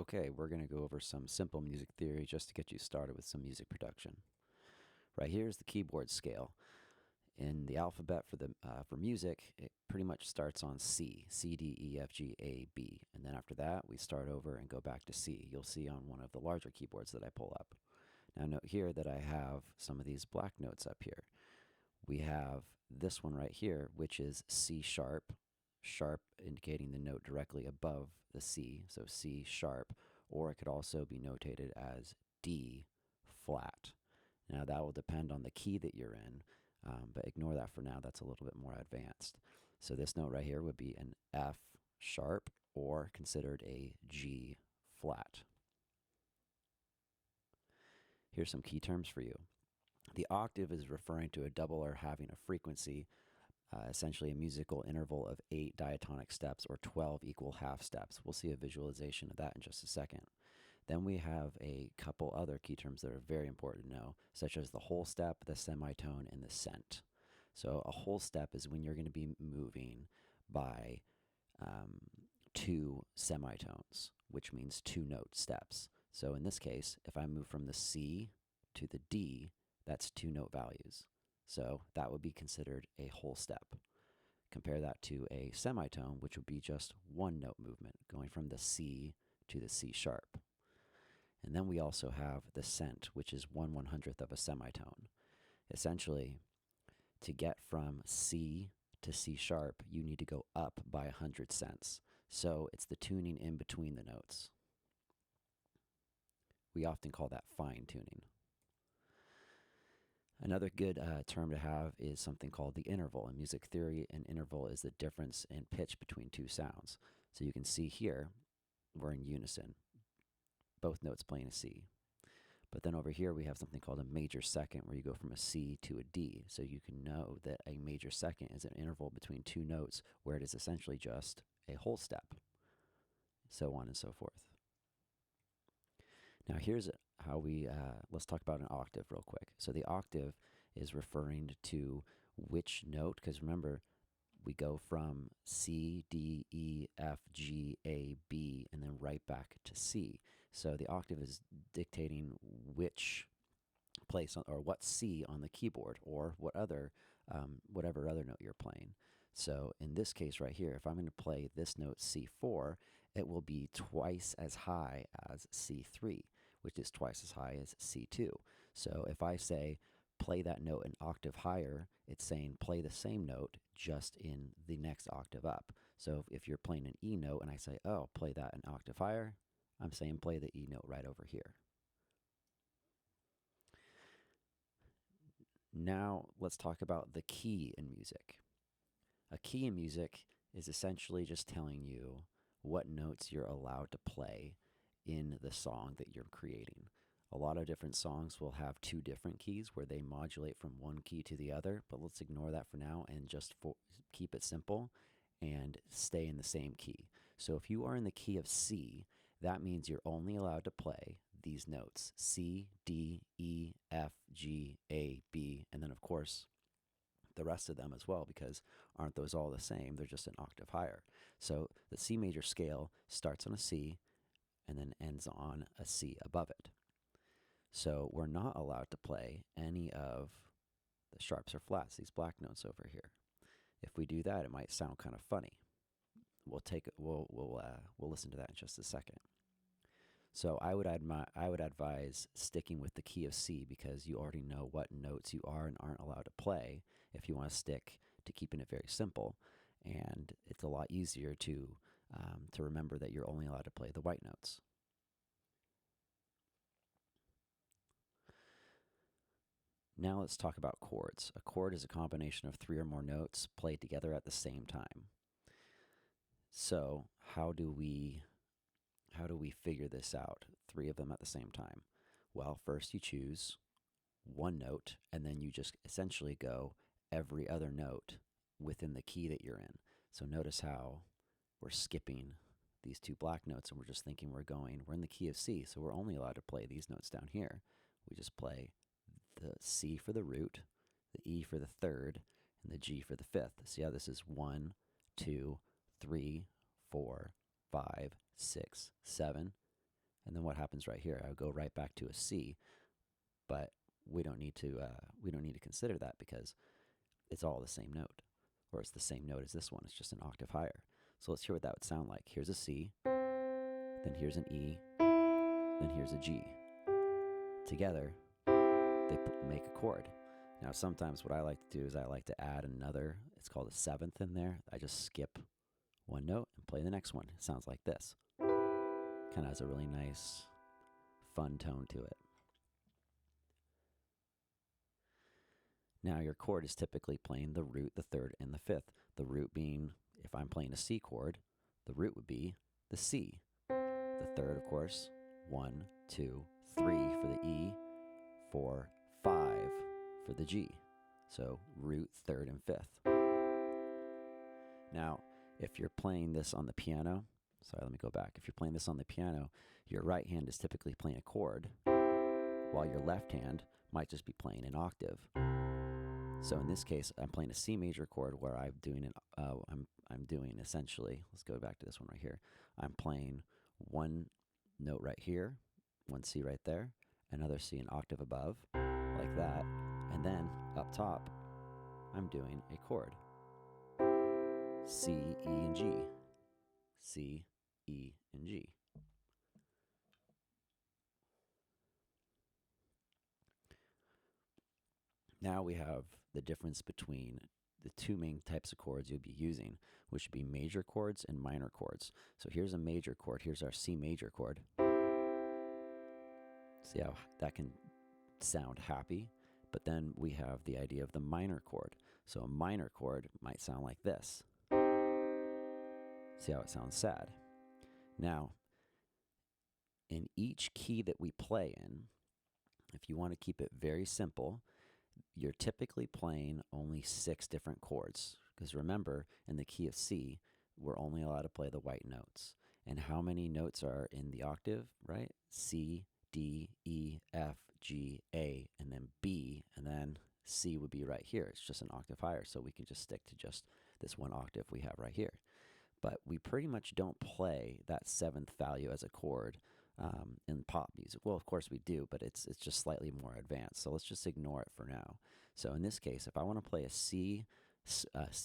Okay, we're going to go over some simple music theory just to get you started with some music production. Right here is the keyboard scale. In the alphabet for music, it pretty much starts on C, C, D, E, F, G, A, B. And then after that, we start over and go back to C. You'll see on one of the larger keyboards that I pull up. Now note here that I have some of these black notes up here. We have this one right here, which is C sharp, sharp indicating the note directly above the C, so C sharp, or it could also be notated as D flat. Now that will depend on the key that you're in, but ignore that for now. That's a little bit more advanced. So this note right here would be an F sharp or considered a G flat. Here's some key terms for you. The octave is referring to a doubler having a frequency, essentially a musical interval of 8 diatonic steps or 12 equal half steps. We'll see a visualization of that in just a second. Then we have a couple other key terms that are very important to know, such as the whole step, the semitone, and the cent. So a whole step is when you're going to be moving by 2 semitones, which means 2 note steps. So in this case, if I move from the C to the D, that's 2 note values. So that would be considered a whole step. Compare that to a semitone, which would be just 1 note movement, going from the C to the C sharp. And then we also have the cent, which is 1/100th of a semitone. Essentially, to get from C to C sharp, you need to go up by 100 cents. So it's the tuning in between the notes. We often call that fine tuning. Another good term to have is something called the interval. In music theory, an interval is the difference in pitch between 2 sounds. So you can see here, we're in unison, both notes playing a C. But then over here, we have something called a major second, where you go from a C to a D. So you can know that a major second is an interval between 2 notes where it is essentially just a whole step, so on and so forth. Now here's how let's talk about an octave real quick. So the octave is referring to which note, because remember, we go from C, D, E, F, G, A, B, and then right back to C. So the octave is dictating which place or what C on the keyboard, or whatever other note you're playing. So in this case right here, if I'm going to play this note C4, it will be twice as high as C3, which is twice as high as C2. So if I say play that note an octave higher, it's saying play the same note just in the next octave up. So if you're playing an E note and I say, oh, play that an octave higher, I'm saying play the E note right over here. Now let's talk about the key in music. A key in music is essentially just telling you what notes you're allowed to play in the song that you're creating. A lot of different songs will have 2 different keys where they modulate from one key to the other, but let's ignore that for now and just keep it simple and stay in the same key. So if you are in the key of C, that means you're only allowed to play these notes: C, D, E, F, G, A, B, and then of course the rest of them as well, because aren't those all the same? They're just an octave higher. So the C major scale starts on a C and then ends on a C above it. So we're not allowed to play any of the sharps or flats, these black notes over here. If we do that, it might sound kind of funny. We'll listen to that in just a second. So I would advise sticking with the key of C, because you already know what notes you are and aren't allowed to play if you want to stick to keeping it very simple. And it's a lot easier to remember that you're only allowed to play the white notes. Now let's talk about chords. A chord is a combination of 3 or more notes played together at the same time. So how do we figure this out? 3 of them at the same time. Well, first you choose one note, and then you just essentially go every other note within the key that you're in. So notice how we're skipping these 2 black notes, and we're just thinking we're in the key of C, so we're only allowed to play these notes down here. We just play the C for the root, the E for the third, and the G for the fifth. See how this is 1, 2, 3, 4, 5, 6, 7. And then what happens right here? I would go right back to a C, but we don't need to consider that because it's all the same note, or it's the same note as this one. It's just an octave higher. So let's hear what that would sound like. Here's a C, then here's an E, then here's a G. Together, they make a chord. Now, sometimes what I like to do is I like to add another, it's called a seventh in there. I just skip one note and play the next one. It sounds like this. Kind of has a really nice, fun tone to it. Now, your chord is typically playing the root, the third, and the fifth. The root being, if I'm playing a C chord, the root would be the C. The third, of course, 1, 2, 3 for the E, 4, 5 for the G. So root, third, and fifth. Now, if you're playing this on the piano, sorry, let me go back. If you're playing this on the piano, your right hand is typically playing a chord, while your left hand might just be playing an octave. So in this case, I'm playing a C major chord where I'm doing essentially, let's go back to this one right here. I'm playing one note right here, one C right there, another C an octave above, like that, and then up top, I'm doing a chord. C, E, and G. C, E, and G. Now we have the difference between the two main types of chords you'll be using, which would be major chords and minor chords. So here's a major chord. Here's our C major chord. See how that can sound happy? But then we have the idea of the minor chord. So a minor chord might sound like this. See how it sounds sad? Now, in each key that we play in, if you want to keep it very simple, you're typically playing only 6 different chords. Because remember, in the key of C, we're only allowed to play the white notes. And how many notes are in the octave, right? C, D, E, F, G, A, and then B, and then C would be right here. It's just an octave higher, so we can just stick to just this one octave we have right here. But we pretty much don't play that 7th value as a chord in pop music. Well, of course we do, but it's just slightly more advanced. So let's just ignore it for now. So in this case, if I want to play a C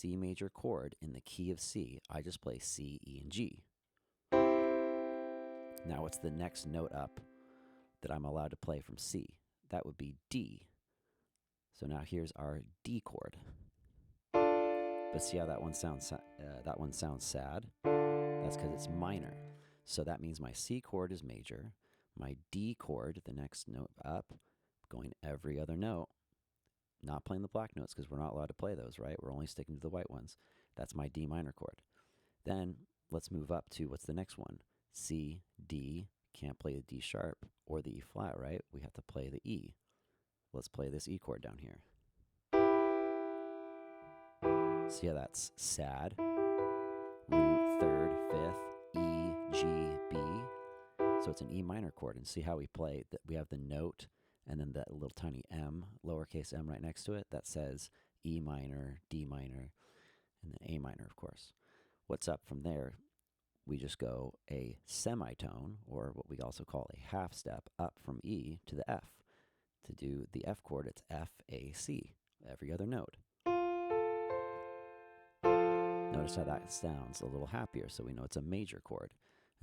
major chord in the key of C, I just play C, E, and G. Now what's the next note up that I'm allowed to play from C? That would be D. So now here's our D chord. But see how that one sounds sad? That's because it's minor. So that means my C chord is major, my D chord, the next note up, going every other note, not playing the black notes because we're not allowed to play those, right? We're only sticking to the white ones. That's my D minor chord. Then let's move up to what's the next one? C, D, can't play the D sharp or the E flat, right? We have to play the E. Let's play this E chord down here. See how that's sad? Root, third, fifth, E, G, B. So it's an E minor chord. And see how we play? We have the note and then that little tiny M, lowercase m right next to it, that says E minor, D minor, and then A minor, of course. What's up from there? We just go a semitone, or what we also call a half step, up from E to the F. To do the F chord, it's F, A, C, every other note. Notice how that sounds a little happier, so we know it's a major chord.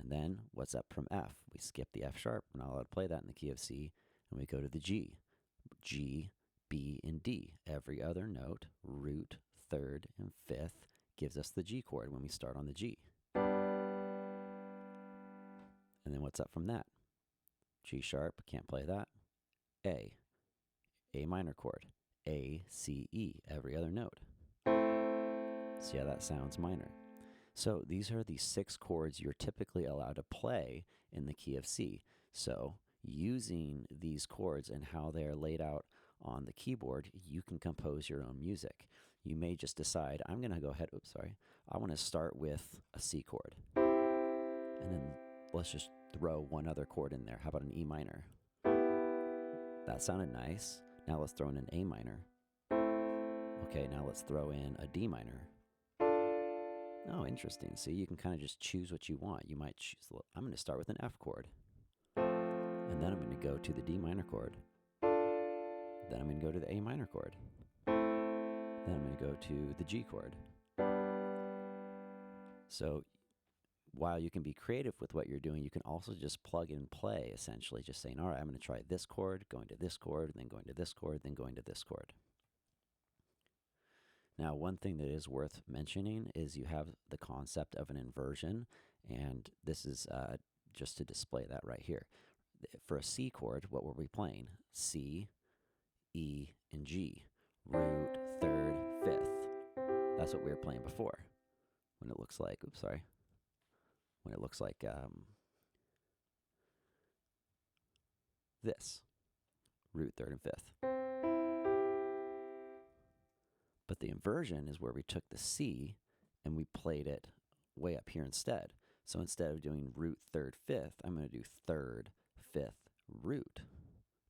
And then, what's up from F? We skip the F sharp. We're not allowed to play that in the key of C. And we go to the G. G, B, and D. Every other note, root, third, and fifth, gives us the G chord when we start on the G. And then what's up from that? G sharp, can't play that. A minor chord. A, C, E, every other note. See how that sounds minor? So these are the 6 chords you're typically allowed to play in the key of C. So using these chords and how they're laid out on the keyboard, you can compose your own music. You may just decide, I'm going to go ahead, I want to start with a C chord. And then let's just throw one other chord in there. How about an E minor? That sounded nice. Now let's throw in an A minor. Okay, now let's throw in a D minor. Oh, interesting. See, you can kind of just choose what you want. You might choose, I'm going to start with an F chord. And then I'm going to go to the D minor chord. Then I'm going to go to the A minor chord. Then I'm going to go to the G chord. So while you can be creative with what you're doing, you can also just plug and play, essentially, just saying, all right, I'm going to try this chord, going to this chord, then going to this chord, then going to this chord. Now, one thing that is worth mentioning is you have the concept of an inversion, and this is just to display that right here. For a C chord, what were we playing? C, E, and G. Root, third, fifth. That's what we were playing before. When it looks like, when it looks like this. Root, third, and fifth. But the inversion is where we took the C and we played it way up here instead. So instead of doing root, third, fifth, I'm going to do third, fifth, root.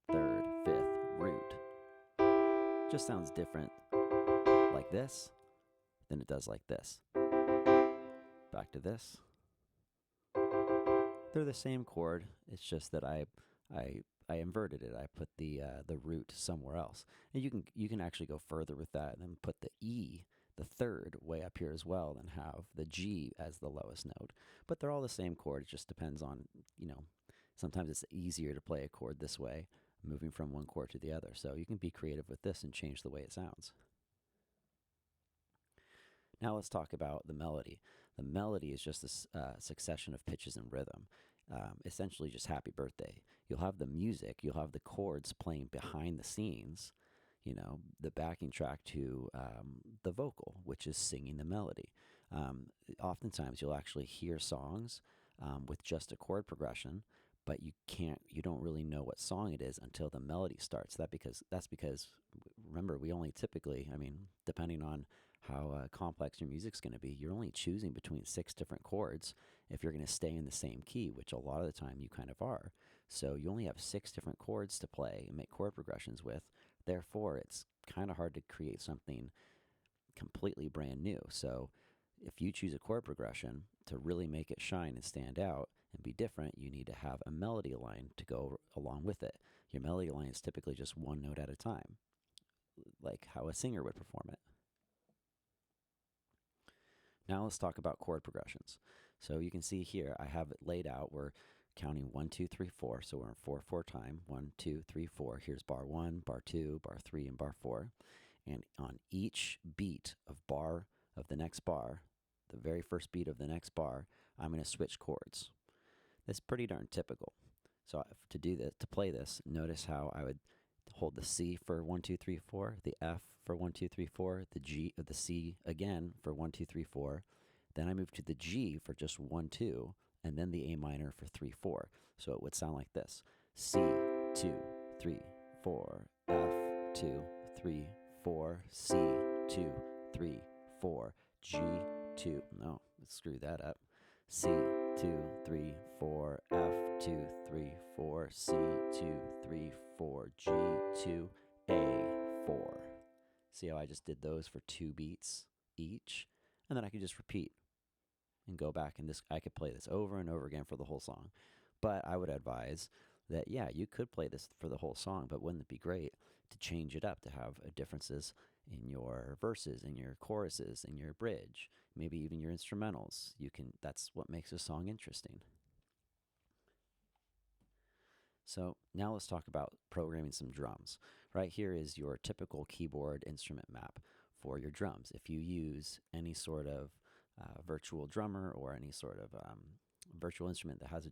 Third, fifth, root. Just sounds different like this than it does like this. Back to this. They're the same chord. It's just that I inverted it. I put the root somewhere else. And you can actually go further with that and then put the E, the third, way up here as well, and have the G as the lowest note. But they're all the same chord. It just depends on, sometimes it's easier to play a chord this way, moving from one chord to the other. So you can be creative with this and change the way it sounds. Now let's talk about the melody. The melody is just a succession of pitches and rhythm. Essentially just happy birthday. You'll have the music, you'll have the chords playing behind the scenes, the backing track to the vocal, which is singing the melody. Oftentimes you'll actually hear songs with just a chord progression, but you don't really know what song it is until the melody starts. That's because remember, we only typically, depending on how complex your music's going to be, you're only choosing between 6 different chords if you're going to stay in the same key, which a lot of the time you kind of are. So you only have 6 different chords to play and make chord progressions with. Therefore, it's kind of hard to create something completely brand new. So if you choose a chord progression to really make it shine and stand out and be different, you need to have a melody line to go along with it. Your melody line is typically just one note at a time, like how a singer would perform it. Now let's talk about chord progressions. So you can see here, I have it laid out. We're counting 1, 2, 3, 4. So we're in 4/4 time. 1, 2, 3, 4. Here's bar 1, bar 2, bar 3, and bar 4. And on each beat of the next bar, the very first beat of the next bar, I'm going to switch chords. That's pretty darn typical. So to play this, notice how I would hold the C for 1, 2, 3, 4, the F for 1, 2, 3, 4, the C again for 1, 2, 3, 4. Then I move to the G for just 1, 2, and then the A minor for 3, 4. So it would sound like this: C, 2, 3, 4, F, 2, 3, 4, C, 2, 3, 4, G, 2. No, let's screw that up. C, 2, 3, 4, F, 2, 3, 4, C, 2, 3, 4, G, 2, A, 4. See how I just did those for 2 beats each? And then I could just repeat and go back, and I could play this over and over again for the whole song. But I would advise that, yeah, you could play this for the whole song, but wouldn't it be great to change it up, to have differences in your verses, in your choruses, in your bridge, maybe even your instrumentals? That's what makes a song interesting. So now let's talk about programming some drums. Right here is your typical keyboard instrument map for your drums. If you use any sort of virtual drummer or any sort of virtual instrument that has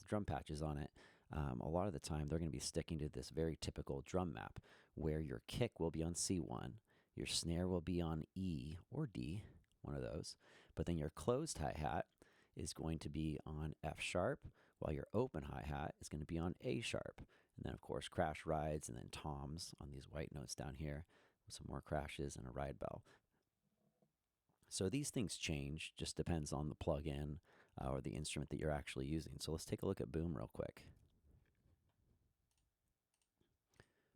drum patches on it, a lot of the time they're going to be sticking to this very typical drum map, where your kick will be on C1, your snare will be on E or D, one of those, but then your closed hi-hat is going to be on F sharp, while your open hi-hat is going to be on A sharp. And then, of course, crash rides and then toms on these white notes down here, with some more crashes and a ride bell. So these things change, just depends on the plug-in or the instrument that you're actually using. So let's take a look at Boom real quick.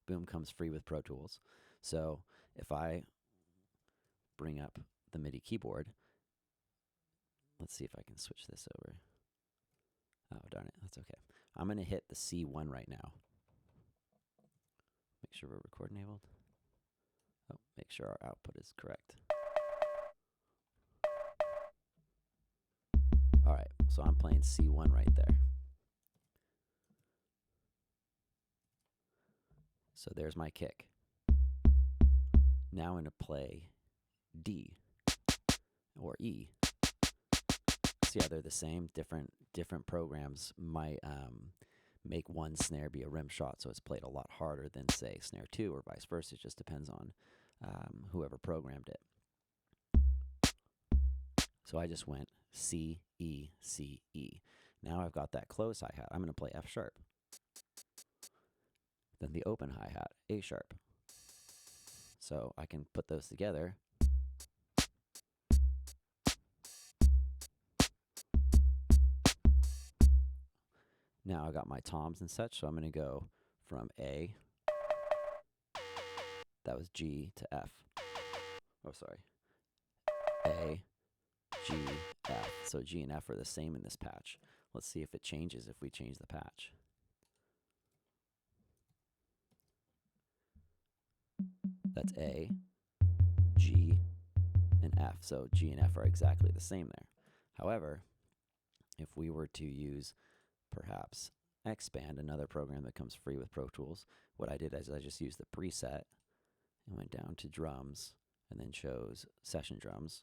Boom comes free with Pro Tools. So if I bring up the MIDI keyboard, let's see if I can switch this over. Oh, darn it, that's okay. I'm going to hit the C1 right now. Make sure we're record enabled. Oh, make sure our output is correct. All right, so I'm playing C1 right there. So there's my kick. Now I'm going to play D or E. See how they're the same? Different programs might make one snare be a rim shot, so it's played a lot harder than, say, snare 2 or vice versa. It just depends on whoever programmed it. So I just went C, E, C, E. Now I've got that close hi-hat. I'm going to play F sharp. Then the open hi-hat, A sharp. So I can put those together. Now I got my toms and such, so I'm going to go from A, that was G, to F. Oh, sorry. A, G, F. So G and F are the same in this patch. Let's see if it changes if we change the patch. That's A, G, and F. So G and F are exactly the same there. However, if we were to use perhaps Xband, another program that comes free with Pro Tools, what I did is I just used the preset and went down to drums and then chose session drums.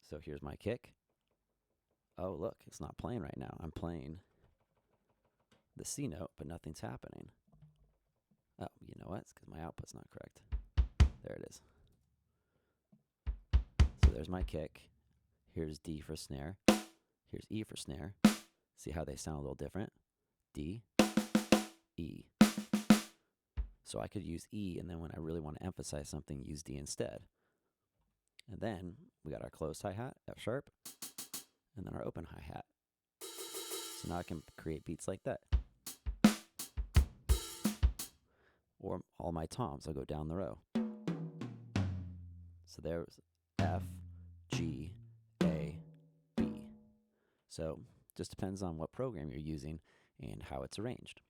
So here's my kick. Oh, look, it's not playing right now. I'm playing the C note, but nothing's happening. Oh, you know what? It's because my output's not correct. There it is. So there's my kick. Here's D for snare. Here's E for snare. See how they sound a little different? D, E. So I could use E, and then when I really want to emphasize something, use D instead. And then we got our closed hi-hat, F sharp, and then our open hi-hat. So now I can create beats like that. Or all my toms, I'll go down the row. So there's F, G, A, B. So just depends on what program you're using and how it's arranged.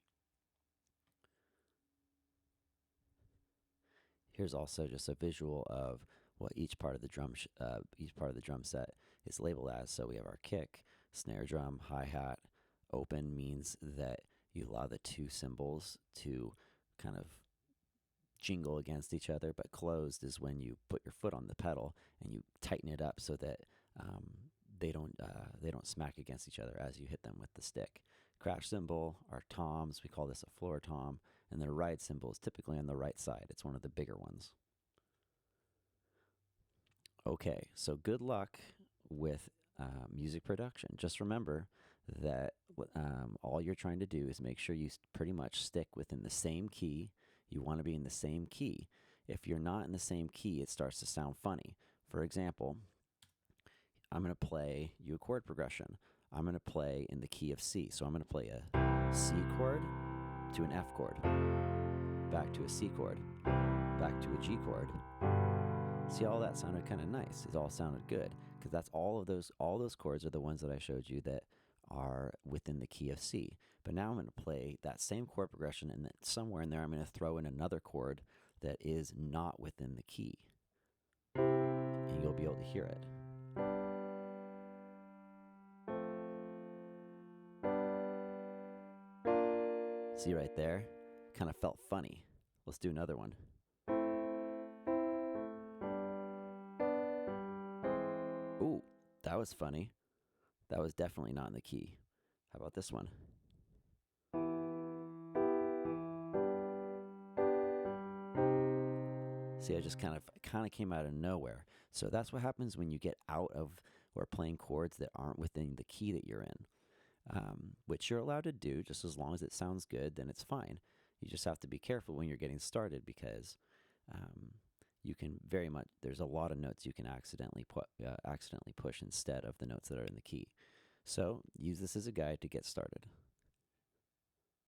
Here's also just a visual of what each part of the drum set is labeled as. So we have our kick, snare drum, hi-hat. Open means that you allow the two cymbals to kind of jingle against each other, but closed is when you put your foot on the pedal and you tighten it up so that they don't smack against each other as you hit them with the stick. Crash cymbal, our toms, we call this a floor tom, and the ride cymbal is typically on the right side. It's one of the bigger ones. Okay, so good luck with music production. Just remember that all you're trying to do is make sure you pretty much stick within the same key. You want to be in the same key. If you're not in the same key, it starts to sound funny. For example, I'm going to play you a chord progression. I'm going to play in the key of C. So I'm going to play a C chord to an F chord, back to a C chord, back to a G chord. See, all that sounded kind of nice. It all sounded good because that's all those chords are the ones that I showed you that are within the key of C. But now I'm going to play that same chord progression, and then somewhere in there I'm going to throw in another chord that is not within the key. And you'll be able to hear it. See right there? Kind of felt funny. Let's do another one. Ooh, that was funny. That was definitely not in the key. How about this one? See, I just kind of came out of nowhere. So that's what happens when you get out of or playing chords that aren't within the key that you're in. Which you're allowed to do, just as long as it sounds good, then it's fine. You just have to be careful when you're getting started because you can there's a lot of notes you can accidentally push instead of the notes that are in the key. So use this as a guide to get started.